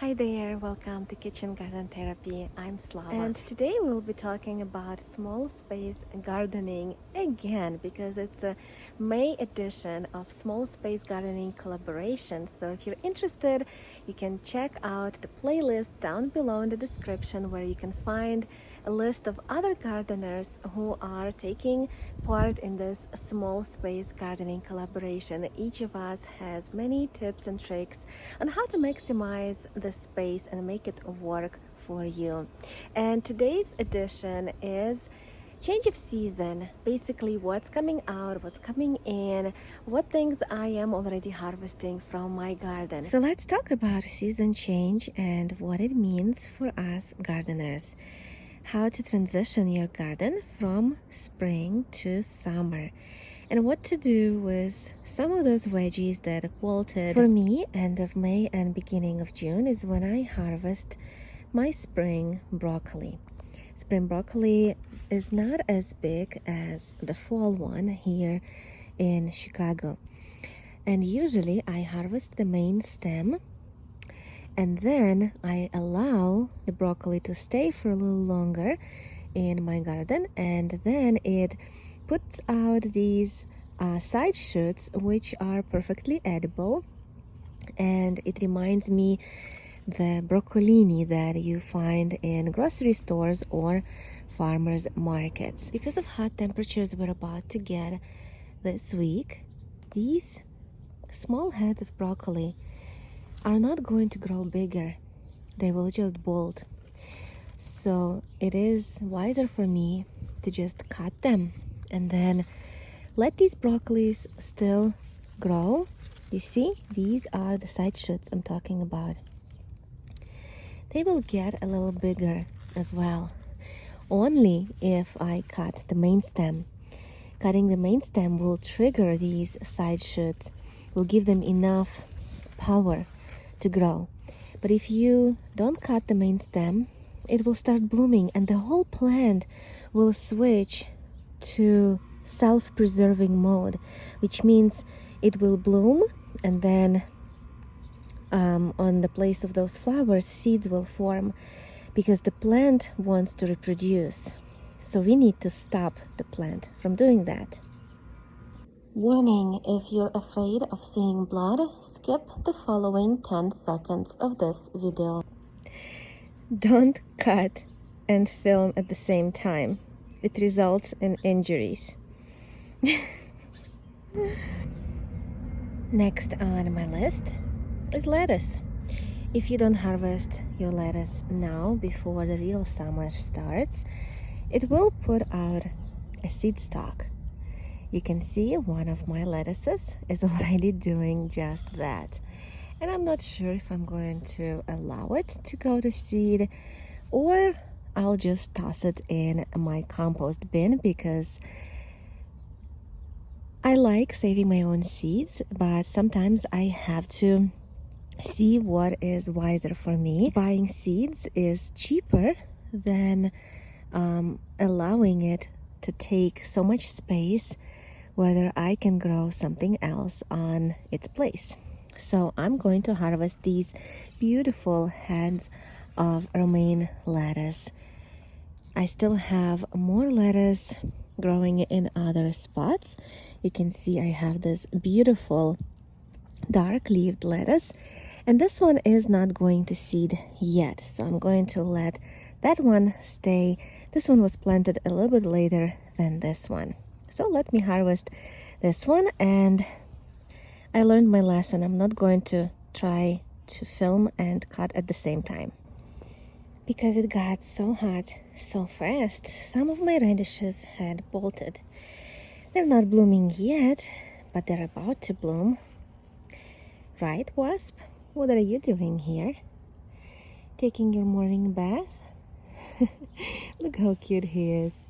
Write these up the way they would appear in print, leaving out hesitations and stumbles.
Hi there, welcome to Kitchen Garden Therapy. I'm Slava, and today we'll be talking about small space gardening again because it's a May edition of Small Space Gardening Collaboration. So if you're interested, you can check out the playlist down below in the description where you can find a list of other gardeners who are taking part in this small space gardening collaboration. Each of us has many tips and tricks on how to maximize the space and make it work for you. And today's edition is change of season, basically what's coming out, what's coming in, what things I am already harvesting from my garden. So let's talk about season change and what it means for us gardeners. How to transition your garden from spring to summer, and what to do with some of those veggies that wilted. For me, end of May and beginning of June is when I harvest my spring broccoli. Spring broccoli is not as big as the fall one here in Chicago. And usually I harvest the main stem, and then I allow the broccoli to stay for a little longer in my garden, and then it puts out these side shoots which are perfectly edible, and it reminds me the broccolini that you find in grocery stores or farmers markets. Because of hot temperatures we're about to get this week, these small heads of broccoli are not going to grow bigger. They will just bolt. So it is wiser for me to just cut them and then let these broccolis still grow. You see, these are the side shoots I'm talking about. They will get a little bigger as well, only if I cut the main stem. Cutting the main stem will trigger these side shoots, will give them enough power to grow. But if you don't cut the main stem, it will start blooming and the whole plant will switch to self-preserving mode, which means it will bloom, and then on the place of those flowers, seeds will form because the plant wants to reproduce. So we need to stop the plant from doing that. Warning, if you're afraid of seeing blood, skip the following 10 seconds of this video. Don't cut and film at the same time. It results in injuries. Next on my list is lettuce. If you don't harvest your lettuce now before the real summer starts, it will put out a seed stalk. You can see one of my lettuces is already doing just that. And I'm not sure if I'm going to allow it to go to seed or I'll just toss it in my compost bin, because I like saving my own seeds, but sometimes I have to see what is wiser for me. Buying seeds is cheaper than allowing it to take so much space whether I can grow something else on its place. So I'm going to harvest these beautiful heads of romaine lettuce. I still have more lettuce growing in other spots. You can see I have this beautiful dark-leaved lettuce, and this one is not going to seed yet, so I'm going to let that one stay. This one was planted a little bit later than this one. So let me harvest this one, and I learned my lesson. I'm not going to try to film and cut at the same time. Because it got so hot so fast, some of my radishes had bolted. They're not blooming yet, but they're about to bloom. Right, Wasp? What are you doing here? Taking your morning bath? Look how cute he is.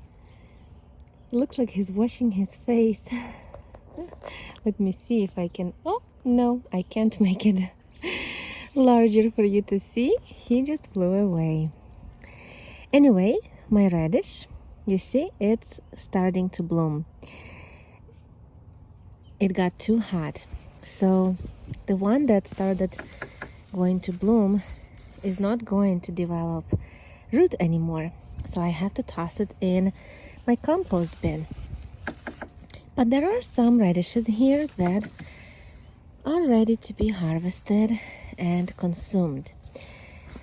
It looks like he's washing his face. Let me see if I can... Oh, no, I can't make it larger for you to see. He just flew away. Anyway, my radish, you see, it's starting to bloom. It got too hot. So the one that started going to bloom is not going to develop root anymore, so I have to toss it in my compost bin. But there are some radishes here that are ready to be harvested and consumed.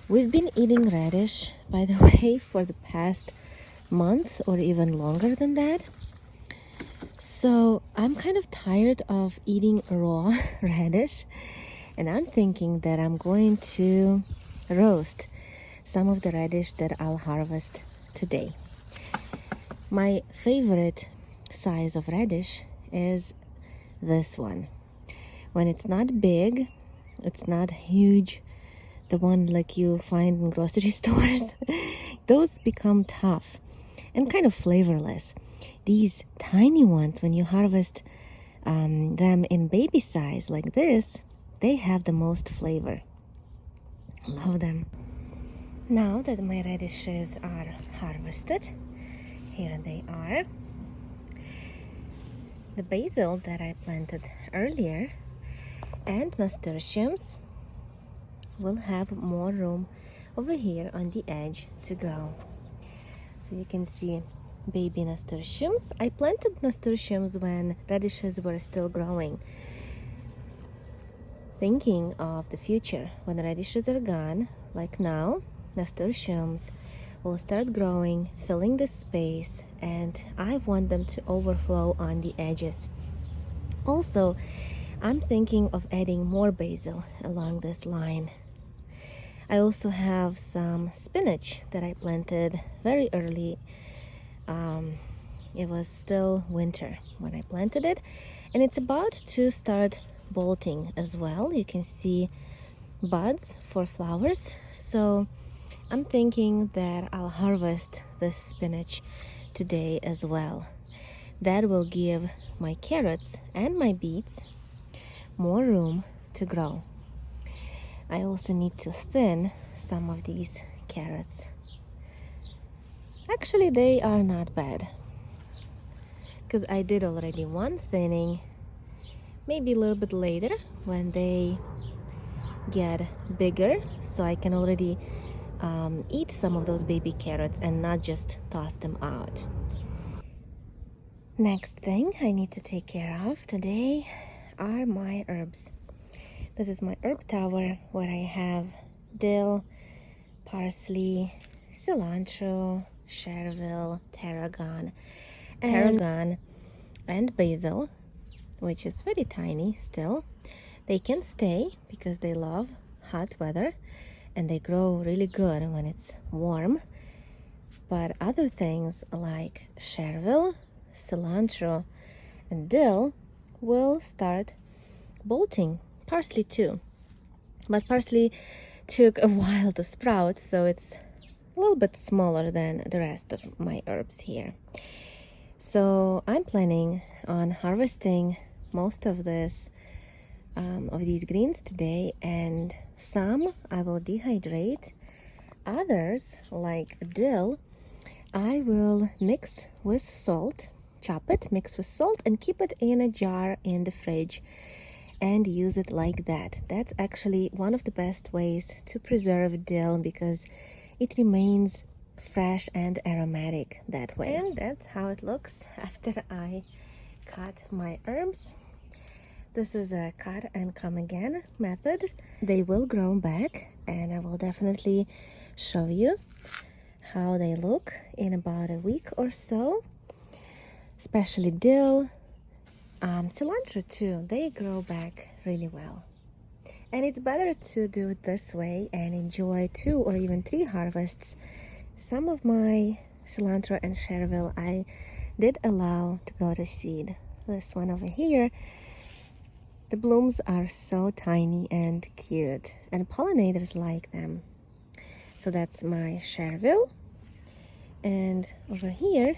We've been eating radish, by the way, for the past month or even longer than that. So I'm kind of tired of eating raw radish, and I'm thinking that I'm going to roast some of the radish that I'll harvest today. My favorite size of radish is this one. When it's not big, it's not huge, the one like you find in grocery stores, those become tough and kind of flavorless. These tiny ones, when you harvest them in baby size like this, they have the most flavor. Love them. Now that my radishes are harvested, here they are. The basil that I planted earlier and nasturtiums will have more room over here on the edge to grow. So you can see baby nasturtiums. I planted nasturtiums when radishes were still growing, thinking of the future. When the radishes are gone, like now, nasturtiums will start growing, filling the space, and I want them to overflow on the edges. Also, I'm thinking of adding more basil along this line. I also have some spinach that I planted very early. It was still winter when I planted it, and it's about to start bolting as well. You can see buds for flowers, so I'm thinking that I'll harvest this spinach today as well. That will give my carrots and my beets more room to grow. I also need to thin some of these carrots. Actually, they are not bad, because I did already one thinning, maybe a little bit later when they get bigger, so I can already eat some of those baby carrots and not just toss them out. Next thing I need to take care of today are my herbs. This is my herb tower where I have dill, parsley, cilantro, chervil, tarragon, and basil, which is very tiny still. They can stay because they love hot weather and they grow really good when it's warm. But other things like chervil, cilantro, and dill will start bolting. Parsley too, but parsley took a while to sprout, so it's a little bit smaller than the rest of my herbs here. So I'm planning on harvesting most of this of these greens today, and some I will dehydrate. Others, like dill, I will mix with salt, chop it, mix with salt, and keep it in a jar in the fridge and use it like that. That's actually one of the best ways to preserve dill because it remains fresh and aromatic that way. And that's how it looks after I cut my herbs. This is a cut and come again method. They will grow back, and I will definitely show you how they look in about a week or so. Especially dill, cilantro too, they grow back really well. And it's better to do it this way and enjoy 2 or even 3 harvests. Some of my cilantro and chervil I did allow to go to seed. This one over here, the blooms are so tiny and cute, and pollinators like them. So that's my chervil. And over here,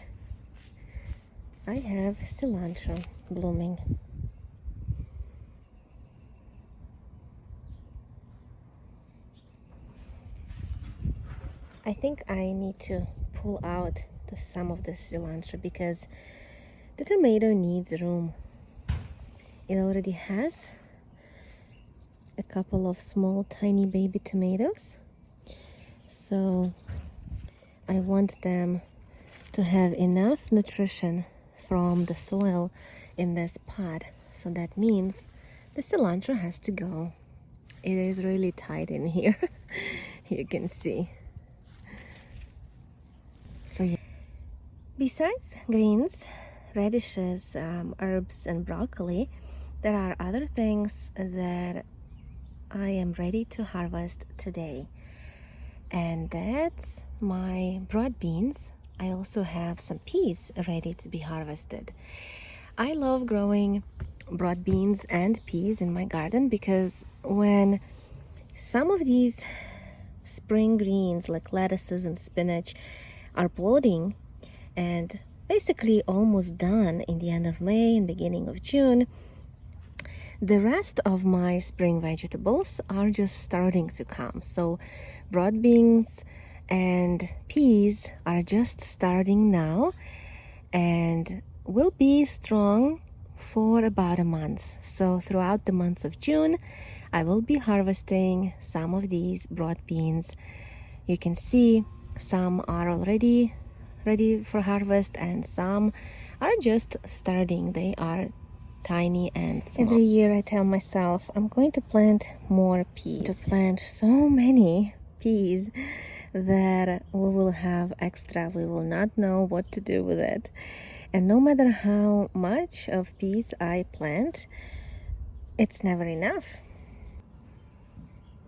I have cilantro blooming. I think I need to pull out some of the cilantro because the tomato needs room. It already has a couple of small tiny baby tomatoes, So I want them to have enough nutrition from the soil in this pot. So that means the cilantro has to go. It is really tight in here. You can see. So yeah. Besides greens, radishes, herbs, and broccoli, there are other things that I am ready to harvest today. And that's my broad beans. I also have some peas ready to be harvested. I love growing broad beans and peas in my garden because when some of these spring greens like lettuces and spinach are budding and basically almost done in the end of May and beginning of June, the rest of my spring vegetables are just starting to come. So broad beans and peas are just starting now and will be strong for about a month. So throughout the months of June, I will be harvesting some of these broad beans. You can see some are already ready for harvest and some are just starting. They are tiny and small. Every year I tell myself I'm going to plant more peas, to plant so many peas that we will have extra. We will not know what to do with it. And no matter how much of peas I plant, it's never enough.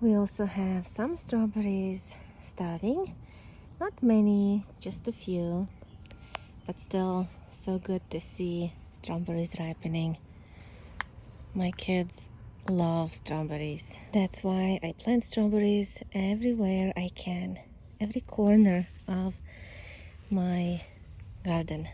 We also have some strawberries starting. Not many, just a few, but still so good to see strawberries ripening. My kids love strawberries. That's why I plant strawberries everywhere I can, every corner of my garden.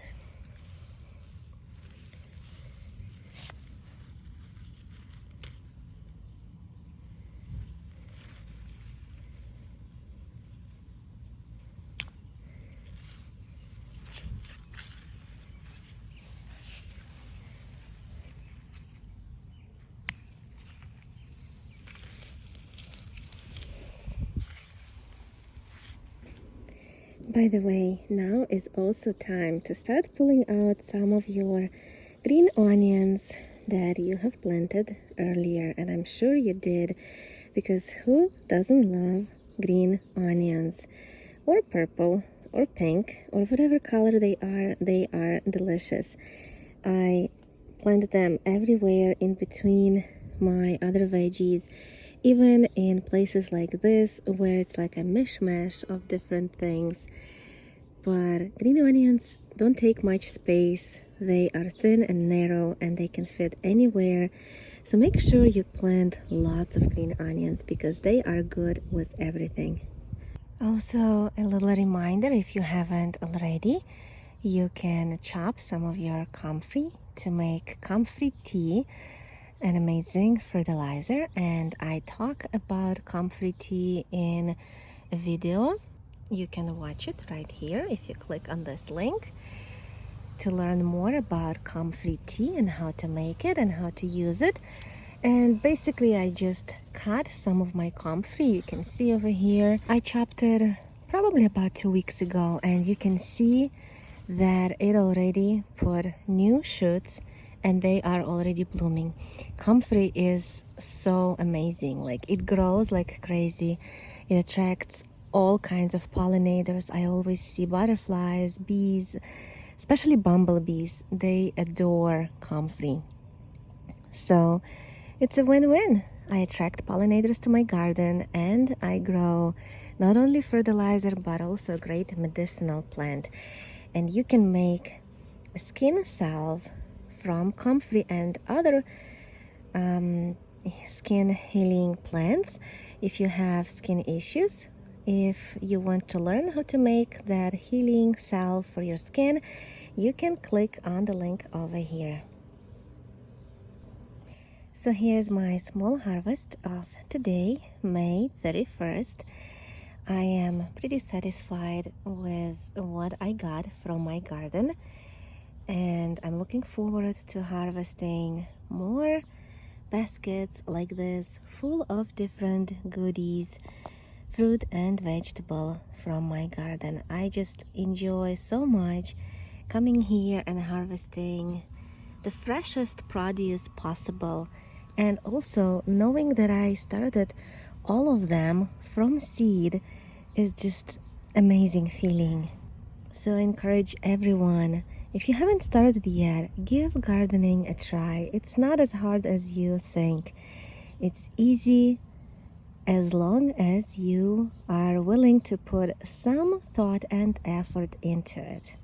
By the way, now is also time to start pulling out some of your green onions that you have planted earlier, and I'm sure you did, because who doesn't love green onions, or purple or pink or whatever color they are delicious. I planted them everywhere in between my other veggies, even in places like this where it's like a mishmash of different things. But green onions don't take much space. They are thin and narrow and they can fit anywhere. So make sure you plant lots of green onions because they are good with everything. Also, a little reminder, if you haven't already, you can chop some of your comfrey to make comfrey tea, an amazing fertilizer. And I talk about comfrey tea in a video. You can watch it right here if you click on this link to learn more about comfrey tea and how to make it and how to use it. And basically I just cut some of my comfrey. You can see over here I chopped it probably about 2 weeks ago, and you can see that it already put new shoots and they are already blooming. Comfrey is so amazing. Like, it grows like crazy. It attracts all kinds of pollinators. I always see butterflies, bees, especially bumblebees. They adore comfrey. So it's a win-win. I attract pollinators to my garden and I grow not only fertilizer but also a great medicinal plant. And you can make a skin salve from comfrey and other skin healing plants if you have skin issues. If you want to learn how to make that healing salve for your skin, you can click on the link over here. So here's my small harvest of today, May 31st. I am pretty satisfied with what I got from my garden, and I'm looking forward to harvesting more baskets like this full of different goodies, fruit and vegetable from my garden. I just enjoy so much coming here and harvesting the freshest produce possible, and also knowing that I started all of them from seed is just amazing feeling. So I encourage everyone, if you haven't started yet, give gardening a try. It's not as hard as you think. It's easy as long as you are willing to put some thought and effort into it.